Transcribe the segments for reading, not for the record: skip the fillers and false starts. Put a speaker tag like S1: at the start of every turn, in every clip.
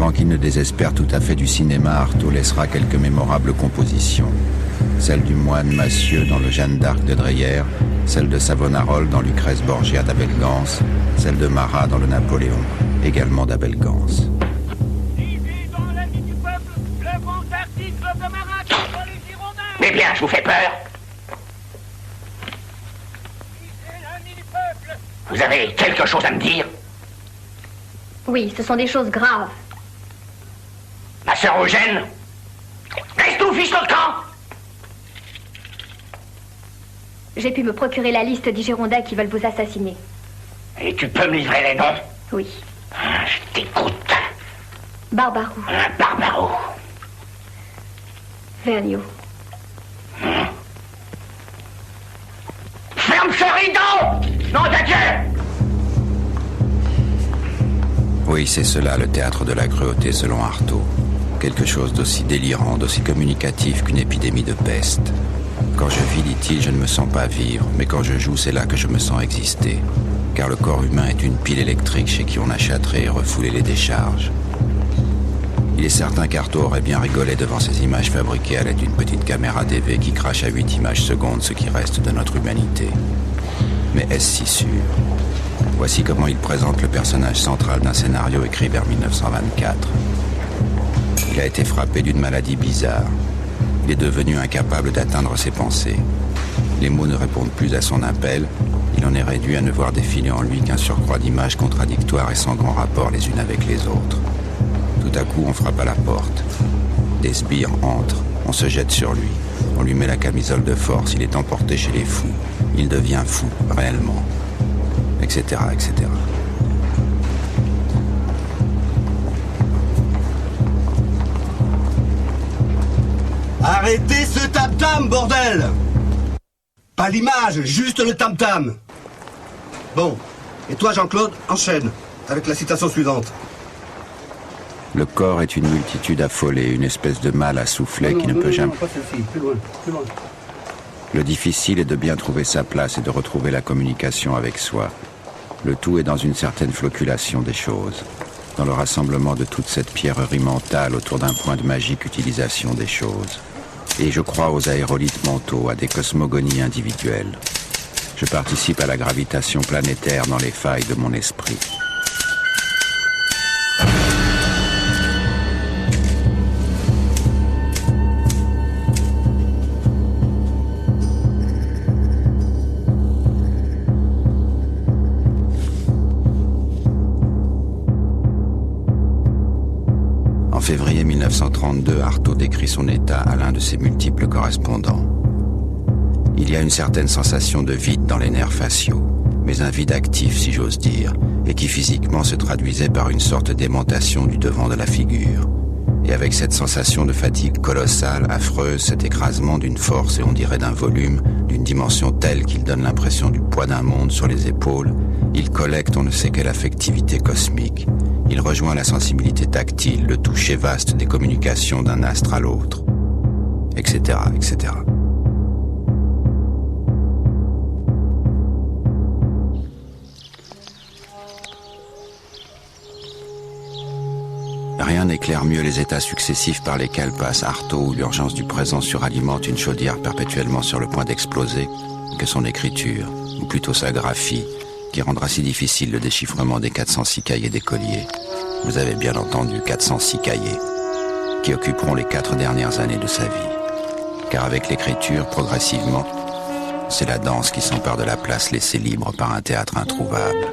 S1: Avant qu'il ne désespère tout à fait du cinéma, Artaud laissera quelques mémorables compositions. Celle du moine Massieu dans le Jeanne d'Arc de Dreyer, celle de Savonarole dans Lucrèce Borgia d'Abel Gans, celle de Marat dans le Napoléon, également d'Abel Gans.
S2: Mais bien, je vous fais peur. Vous avez quelque chose à me dire?
S3: Oui, ce sont des choses graves.
S2: Ma sœur Eugène? Reste tout, fiche le camp!
S3: J'ai pu me procurer la liste des Girondins qui veulent vous assassiner.
S2: Et tu peux me livrer les noms?
S3: Oui.
S2: Je t'écoute.
S3: Barbaroux.
S2: Barbaroux.
S3: Vergniaud.
S2: Ferme ce rideau! Nom de Dieu!
S1: Oui, c'est cela, le théâtre de la cruauté selon Artaud. Quelque chose d'aussi délirant, d'aussi communicatif qu'une épidémie de peste. Quand je vis, dit-il, je ne me sens pas vivre, mais quand je joue, c'est là que je me sens exister. Car le corps humain est une pile électrique chez qui on a châtré et refoulé les décharges. Il est certain qu'Artaud aurait bien rigolé devant ces images fabriquées à l'aide d'une petite caméra DV qui crache à 8 images secondes ce qui reste de notre humanité. Mais est-ce si sûr? Voici comment il présente le personnage central d'un scénario écrit vers 1924. Il a été frappé d'une maladie bizarre. Il est devenu incapable d'atteindre ses pensées. Les mots ne répondent plus à son appel. Il en est réduit à ne voir défiler en lui qu'un surcroît d'images contradictoires et sans grand rapport les unes avec les autres. Tout à coup, on frappe à la porte. Des sbires entrent. On se jette sur lui. On lui met la camisole de force. Il est emporté chez les fous. Il devient fou, réellement. Etc., etc.
S4: Arrêtez ce tam-tam, bordel! Pas l'image, juste le tam-tam. Bon, et toi, Jean-Claude, enchaîne, avec la citation suivante.
S1: Le corps est une multitude affolée, une espèce de mal à souffler qui ne peut jamais...
S4: Pas celle-ci, plus loin, plus loin.
S1: Le difficile est de bien trouver sa place et de retrouver la communication avec soi. Le tout est dans une certaine floculation des choses, dans le rassemblement de toute cette pierrerie mentale autour d'un point de magique utilisation des choses. Et je crois aux aérolithes mentaux, à des cosmogonies individuelles. Je participe à la gravitation planétaire dans les failles de mon esprit. En février 1932, Artaud décrit son état à l'un de ses multiples correspondants. Il y a une certaine sensation de vide dans les nerfs faciaux, mais un vide actif si j'ose dire, et qui physiquement se traduisait par une sorte d'aimantation du devant de la figure. Et avec cette sensation de fatigue colossale, affreuse, cet écrasement d'une force et on dirait d'un volume, d'une dimension telle qu'il donne l'impression du poids d'un monde sur les épaules, il collecte on ne sait quelle affectivité cosmique. Il rejoint la sensibilité tactile, le toucher vaste des communications d'un astre à l'autre, etc., etc. Rien n'éclaire mieux les états successifs par lesquels passe Artaud où l'urgence du présent suralimente une chaudière perpétuellement sur le point d'exploser que son écriture, ou plutôt sa graphie, qui rendra si difficile le déchiffrement des 406 cahiers d'écoliers. Vous avez bien entendu 406 cahiers, qui occuperont les 4 dernières années de sa vie. Car avec l'écriture, progressivement, c'est la danse qui s'empare de la place laissée libre par un théâtre introuvable.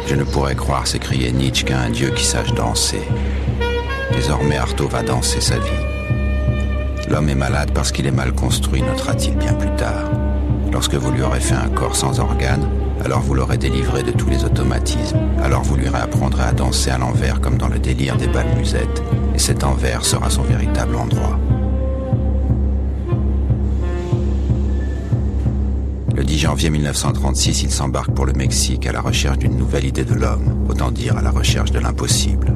S1: Je ne pourrais croire, s'écriait Nietzsche, qu'à un dieu qui sache danser. Désormais, Artaud va danser sa vie. L'homme est malade parce qu'il est mal construit, notera-t-il bien plus tard. Lorsque vous lui aurez fait un corps sans organes, alors vous l'aurez délivré de tous les automatismes. Alors vous lui réapprendrez à danser à l'envers comme dans le délire des bals musettes. Et cet envers sera son véritable endroit. Le 10 janvier 1936, il s'embarque pour le Mexique à la recherche d'une nouvelle idée de l'homme, autant dire à la recherche de l'impossible.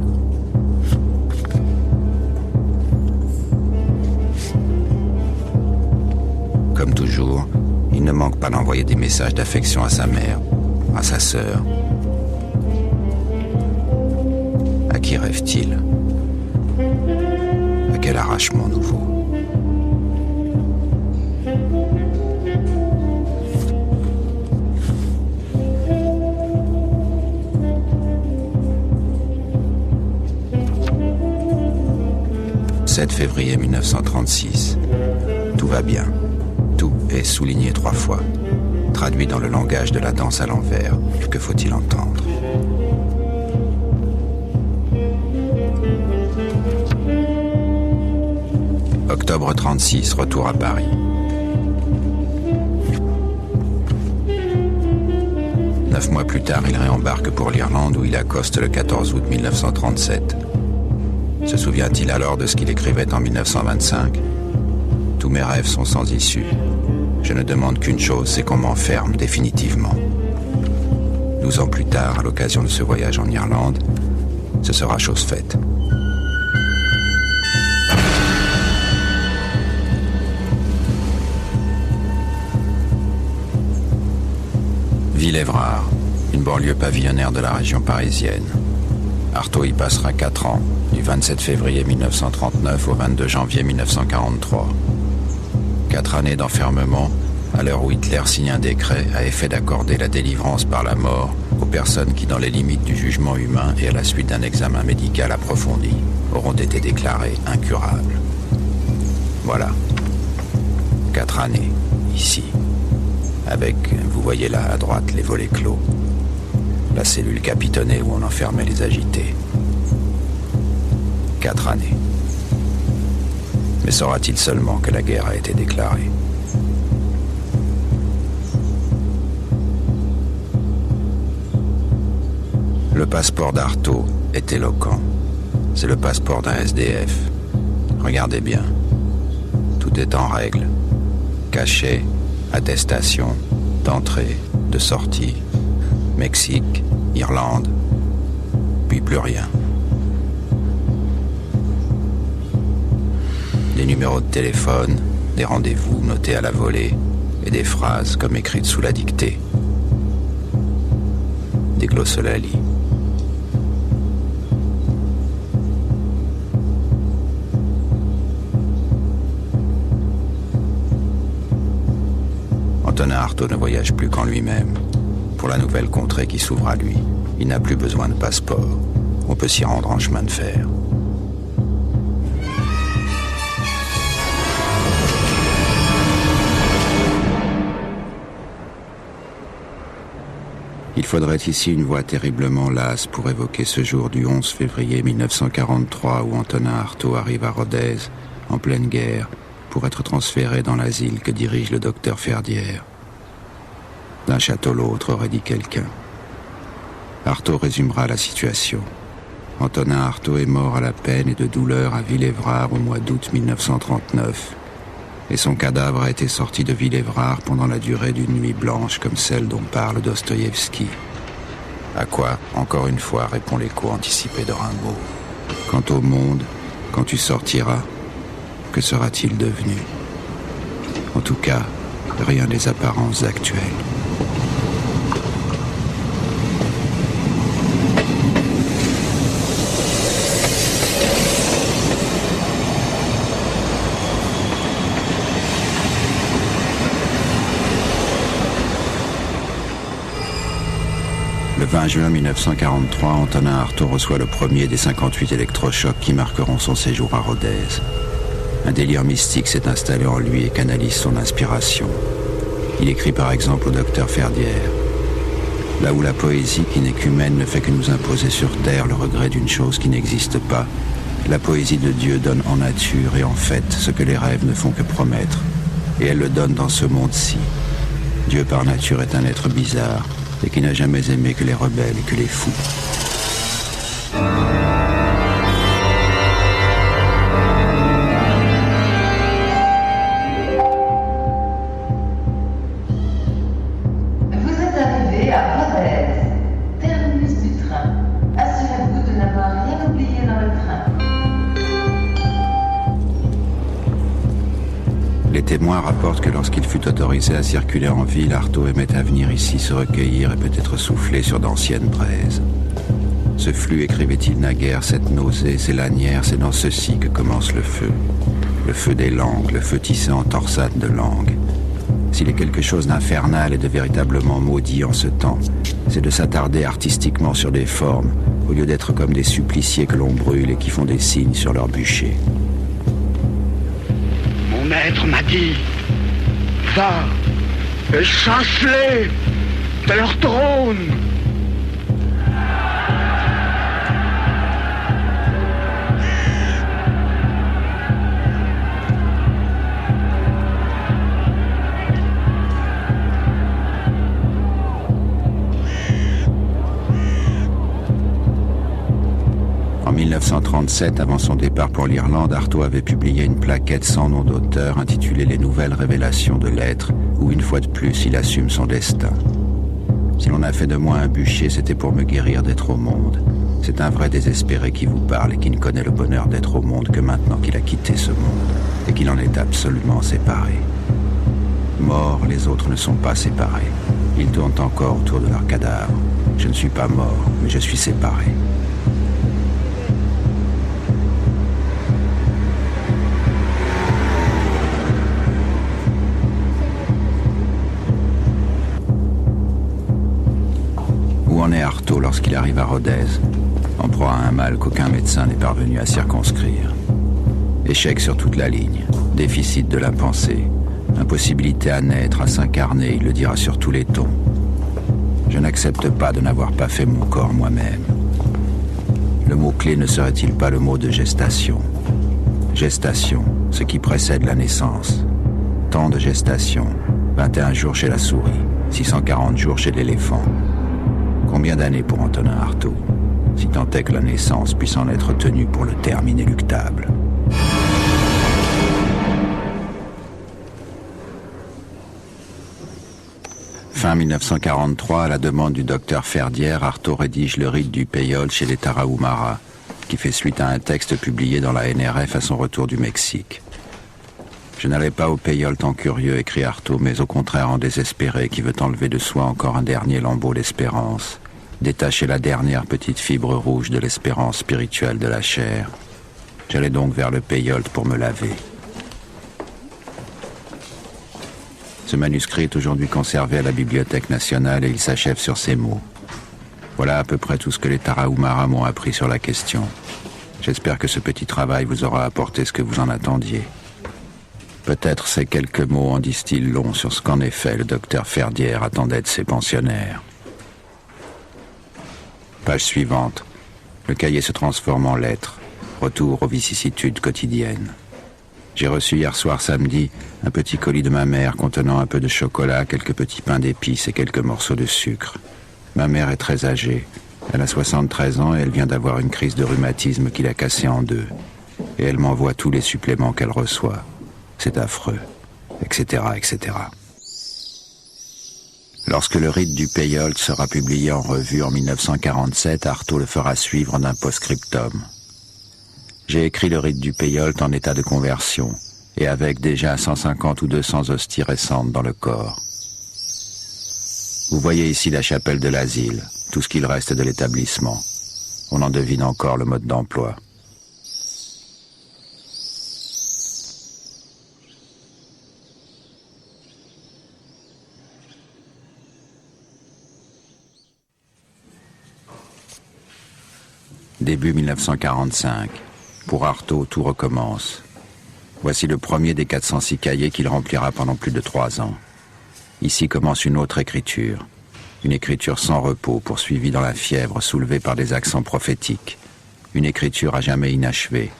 S1: Comme toujours, il ne manque pas d'envoyer des messages d'affection à sa mère, à sa sœur. À qui rêve-t-il? À quel arrachement nouveau? « 7 février 1936. Tout va bien. Tout est souligné 3 fois. Traduit dans le langage de la danse à l'envers. Que faut-il entendre? Octobre 36, retour à Paris. Neuf mois plus tard, il réembarque pour l'Irlande où il accoste le 14 août 1937. Se souvient-il alors de ce qu'il écrivait en 1925? Tous mes rêves sont sans issue. Je ne demande qu'une chose, c'est qu'on m'enferme définitivement. 12 ans plus tard, à l'occasion de ce voyage en Irlande, ce sera chose faite. Villévrard, une banlieue pavillonnaire de la région parisienne. Artaud y passera 4 ans, du 27 février 1939 au 22 janvier 1943. 4 années d'enfermement, à l'heure où Hitler signe un décret à effet d'accorder la délivrance par la mort aux personnes qui, dans les limites du jugement humain et à la suite d'un examen médical approfondi, auront été déclarées incurables. Voilà. 4 années, ici. Avec, vous voyez là à droite, les volets clos. La cellule capitonnée où on enfermait les agités. 4 années. Mais saura-t-il seulement que la guerre a été déclarée? Le passeport d'Artaud est éloquent. C'est le passeport d'un SDF. Regardez bien. Tout est en règle. Cachet, attestation, d'entrée, de sortie. Mexique, Irlande, puis plus rien. Des numéros de téléphone, des rendez-vous notés à la volée et des phrases comme écrites sous la dictée. Des glossolalie. Antonin Artaud ne voyage plus qu'en lui-même. Pour la nouvelle contrée qui s'ouvre à lui, il n'a plus besoin de passeport. On peut s'y rendre en chemin de fer. Il faudrait ici une voix terriblement lasse pour évoquer ce jour du 11 février 1943 où Antonin Artaud arrive à Rodez, en pleine guerre, pour être transféré dans l'asile que dirige le docteur Ferdière. D'un château l'autre, aurait dit quelqu'un. Artaud résumera la situation. Antonin Artaud est mort à la peine et de douleur à Villévrard au mois d'août 1939. Et son cadavre a été sorti de Villévrard pendant la durée d'une nuit blanche comme celle dont parle Dostoïevski. À quoi, encore une fois, répond l'écho anticipé de Rimbaud. Quant au monde, quand tu sortiras, que sera-t-il devenu? En tout cas, rien des apparences actuelles. Le 20 juin 1943, Antonin Artaud reçoit le premier des 58 électrochocs qui marqueront son séjour à Rodez. Un délire mystique s'est installé en lui et canalise son inspiration. Il écrit par exemple au docteur Ferdière. Là où la poésie qui n'est qu'humaine ne fait que nous imposer sur terre le regret d'une chose qui n'existe pas, la poésie de Dieu donne en nature et en fait ce que les rêves ne font que promettre. Et elle le donne dans ce monde-ci. Dieu par nature est un être bizarre et qui n'a jamais aimé que les rebelles et que les fous. témoins rapportent que lorsqu'il fut autorisé à circuler en ville, Artaud aimait à venir ici se recueillir et peut-être souffler sur d'anciennes braises. Ce flux, écrivait-il naguère, cette nausée, ces lanières, c'est dans ceci que commence le feu. Le feu des langues, le feu tissé en torsade de langue. S'il est quelque chose d'infernal et de véritablement maudit en ce temps, c'est de s'attarder artistiquement sur des formes, au lieu d'être comme des suppliciés que l'on brûle et qui font des signes sur leur bûcher.
S2: Mon maître m'a dit, va et chasse-les de leur trône.
S1: En 1937, avant son départ pour l'Irlande, Artaud avait publié une plaquette sans nom d'auteur intitulée « Les nouvelles révélations de l'être », où une fois de plus il assume son destin. Si l'on a fait de moi un bûcher, c'était pour me guérir d'être au monde. C'est un vrai désespéré qui vous parle et qui ne connaît le bonheur d'être au monde que maintenant qu'il a quitté ce monde et qu'il en est absolument séparé. Morts, les autres ne sont pas séparés. Ils tournent encore autour de leur cadavre. Je ne suis pas mort, mais je suis séparé. Où en est Artaud lorsqu'il arrive à Rodez, en proie à un mal qu'aucun médecin n'est parvenu à circonscrire? Échec sur toute la ligne, déficit de la pensée, impossibilité à naître, à s'incarner, il le dira sur tous les tons. Je n'accepte pas de n'avoir pas fait mon corps moi-même. Le mot-clé ne serait-il pas le mot de gestation? Gestation, ce qui précède la naissance. Temps de gestation, 21 jours chez la souris, 640 jours chez l'éléphant. Combien d'années pour Antonin Artaud, si tant est que la naissance puisse en être tenue pour le terme inéluctable? Fin 1943, à la demande du docteur Ferdière, Artaud rédige le rite du Payol chez les Tarahumara, qui fait suite à un texte publié dans la NRF à son retour du Mexique. Je n'allais pas au Payol tant curieux, écrit Artaud, mais au contraire en désespéré, qui veut enlever de soi encore un dernier lambeau d'espérance, détacher la dernière petite fibre rouge de l'espérance spirituelle de la chair. J'allais donc vers le Payol pour me laver. Ce manuscrit est aujourd'hui conservé à la Bibliothèque nationale et il s'achève sur ces mots. Voilà à peu près tout ce que les Tarahumara m'ont appris sur la question. J'espère que ce petit travail vous aura apporté ce que vous en attendiez. Peut-être ces quelques mots en disent-ils long sur ce qu'en effet le docteur Ferdière attendait de ses pensionnaires. Page suivante. Le cahier se transforme en lettres. Retour aux vicissitudes quotidiennes. J'ai reçu hier soir samedi un petit colis de ma mère contenant un peu de chocolat, quelques petits pains d'épices et quelques morceaux de sucre. Ma mère est très âgée. Elle a 73 ans et elle vient d'avoir une crise de rhumatisme qui l'a cassée en deux. Et elle m'envoie tous les suppléments qu'elle reçoit. C'est affreux, etc., etc. Lorsque le rite du Payol sera publié en revue en 1947, Artaud le fera suivre d'un post-scriptum. J'ai écrit le rite du Payol en état de conversion, et avec déjà 150 ou 200 hosties récentes dans le corps. Vous voyez ici la chapelle de l'asile, tout ce qu'il reste de l'établissement. On en devine encore le mode d'emploi. Début 1945. Pour Artaud, tout recommence. Voici le premier des 406 cahiers qu'il remplira pendant plus de 3 ans. Ici commence une autre écriture. Une écriture sans repos, poursuivie dans la fièvre, soulevée par des accents prophétiques. Une écriture à jamais inachevée.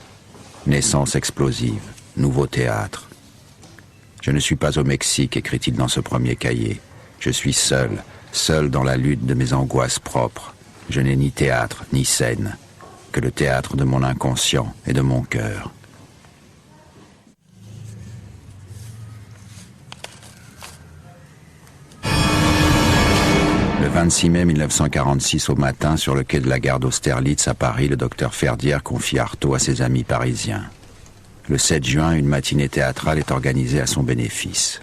S1: Naissance explosive. Nouveau théâtre. Je ne suis pas au Mexique, écrit-il dans ce premier cahier. Je suis seul, seul dans la lutte de mes angoisses propres. Je n'ai ni théâtre, ni scène, que le théâtre de mon inconscient et de mon cœur. Le 26 mai 1946 au matin, sur le quai de la gare d'Austerlitz à Paris, le docteur Ferdière confie Artaud à ses amis parisiens. Le 7 juin, une matinée théâtrale est organisée à son bénéfice.